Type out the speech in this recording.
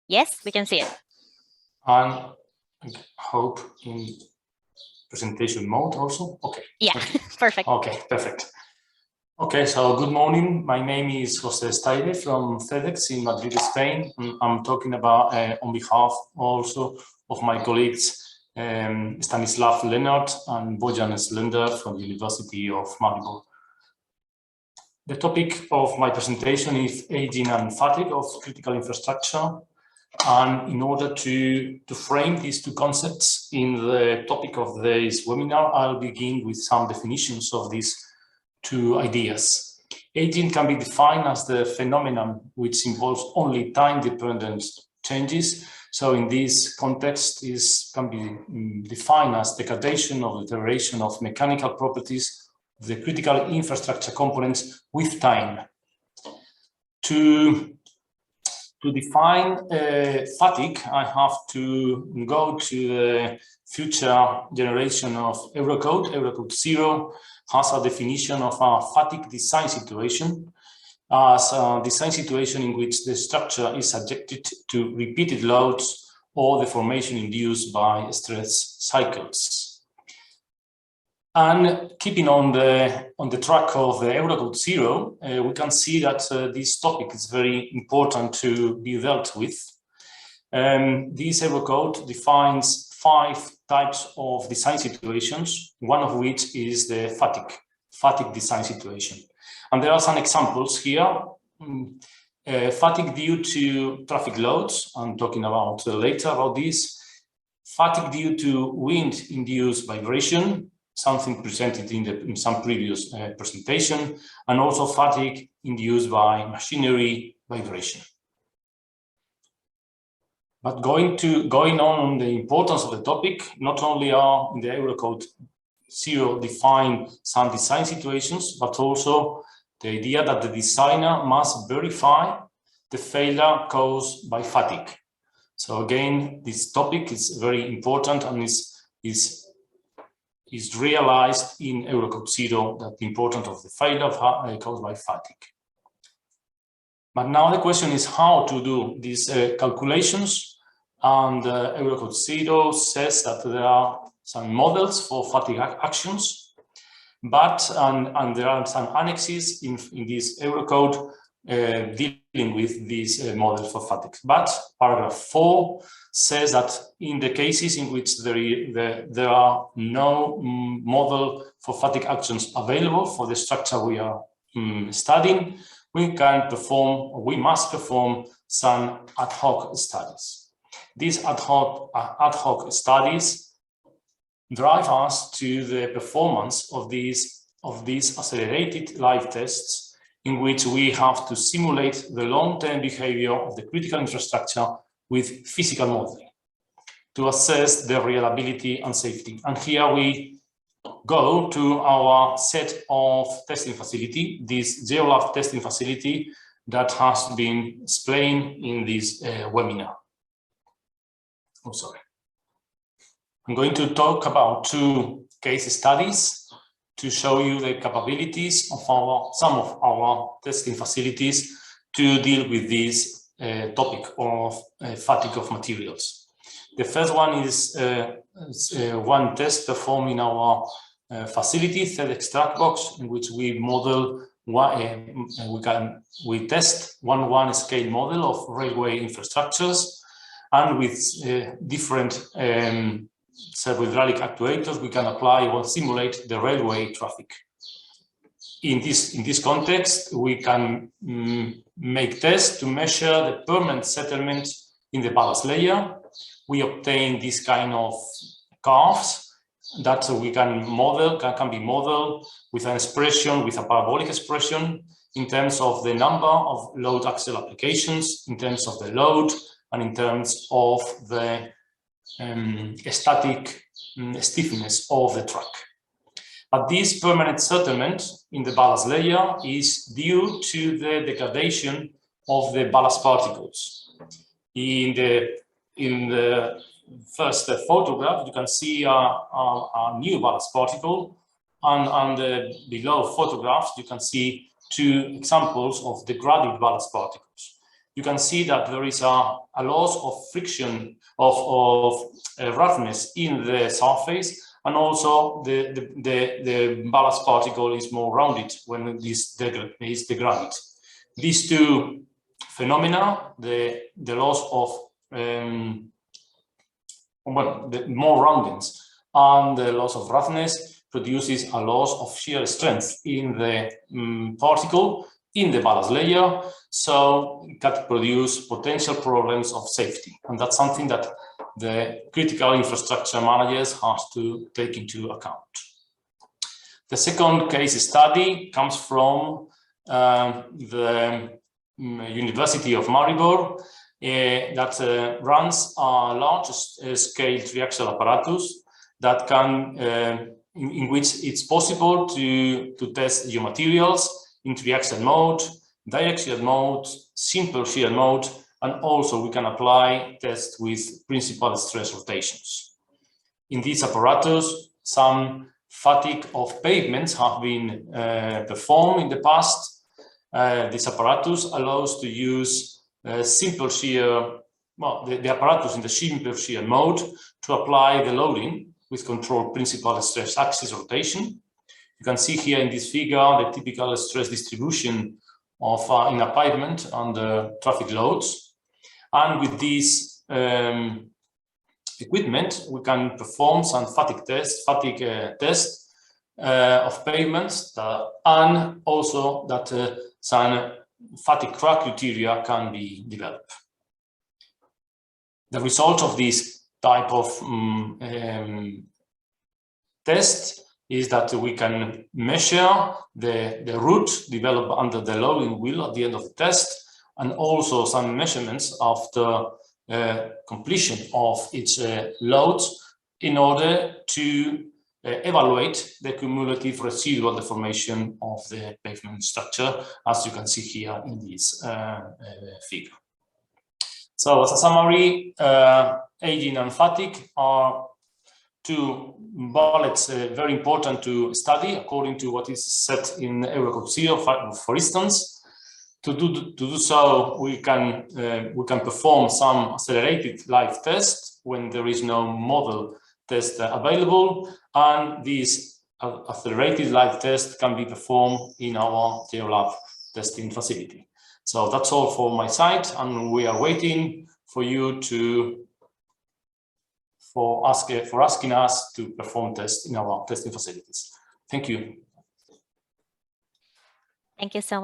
Yes, we can see it. And I hope in presentation mode also. Okay. Yeah, okay. perfect. Okay, perfect. Okay, so good morning. My name is José Estaide from CEDEX in Madrid, Spain. I'm talking about on behalf also of my colleagues Stanislav Leonard and Bojan Slender from the University of Maribor. The topic of my presentation is aging and fatigue of critical infrastructure. And in order to frame these two concepts in the topic of this webinar, I'll begin with some definitions of these two ideas. Aging can be defined as the phenomenon which involves only time-dependent changes. So in this context, this can be defined as degradation or deterioration of mechanical properties of the critical infrastructure components with time. To define fatigue, I have to go to the future generation of Eurocode. Eurocode 0 has a definition of a fatigue design situation as a design situation in which the structure is subjected to repeated loads or deformation induced by stress cycles. And keeping on the track of the Eurocode 0, we can see that this topic is very important to be dealt with. This Eurocode defines 5 types of design situations, one of which is the fatigue design situation. And there are some examples here. Fatigue due to traffic loads, I'm talking about later about this. Fatigue due to wind-induced vibration, something presented in some previous presentation, and also fatigue induced by machinery vibration. But going on the importance of the topic, not only are in the Eurocode 0 defined some design situations, but also the idea that the designer must verify the failure caused by fatigue. So again, this topic is very important and is realized in Eurocode 0 that the importance of the failure caused by fatigue. But now the question is how to do these calculations, and Eurocode 0 says that there are some models for fatigue actions, but and there are some annexes in this Eurocode dealing with these models for fatigue. But paragraph 4 says that in the cases in which there are no model for fatigue actions available for the structure we are studying, we must perform some ad hoc studies. These ad hoc studies drive us to the performance of these accelerated live tests, in which we have to simulate the long-term behavior of the critical infrastructure with physical modeling to assess the reliability and safety. And here we go to our set of testing facility, this Geolab testing facility that has been explained in this webinar. Oh, sorry. I'm going to talk about 2 case studies to show you the capabilities of some of our testing facilities to deal with this topic of fatigue of materials. The first one is one test performed in our facility, CEDEX Trackbox, in which we model we test 1:1 scale model of railway infrastructures, and with different servo-hydraulic actuators, we can apply or simulate the railway traffic. In this context, we can make tests to measure the permanent settlement in the ballast layer. We obtain this kind of curves that we can model, can be modeled with an expression, with a parabolic expression, in terms of the number of load axle applications, in terms of the load, and in terms of the static stiffness of the track. But this permanent settlement in the ballast layer is due to the degradation of the ballast particles. In the first photograph, you can see a new ballast particle, and on the below photographs, you can see 2 examples of degraded ballast particles. you can see that there is a loss of friction, of roughness in the surface, and also the ballast particle is more rounded when this is degraded. These two phenomena, the loss of the more roundness and the loss of roughness, produces a loss of shear strength in the particle in the ballast layer, so it can produce potential problems of safety, and that's something that the critical infrastructure managers have to take into account. The second case study comes from the University of Maribor that runs a large-scale triaxial apparatus that can, in which it's possible to test geomaterials in triaxial mode, direct shear mode, simple shear mode, and also we can apply tests with principal stress rotations. In this apparatus, some fatigue of pavements have been performed in the past. This apparatus allows to use simple shear, well, the apparatus in the simple shear mode to apply the loading with controlled principal stress axis rotation. You can see here in this figure the typical stress distribution of in a pavement under traffic loads. And with this equipment, we can perform some fatigue tests of pavements, and also that some fatigue crack criteria can be developed. The result of this type of test is that we can measure the route developed under the loading wheel at the end of the test, and also some measurements of the completion of its loads in order to evaluate the cumulative residual deformation of the pavement structure, as you can see here in this figure. So as a summary, aging and fatigue are two bullets very important to study according to what is set in Eurocode 0, for instance. To do so, we can perform some accelerated live tests when there is no model test available, and these accelerated live tests can be performed in our Geolab testing facility. So that's all for my side, and we are waiting for you for asking us to perform tests in our testing facilities. Thank you. Thank you so much.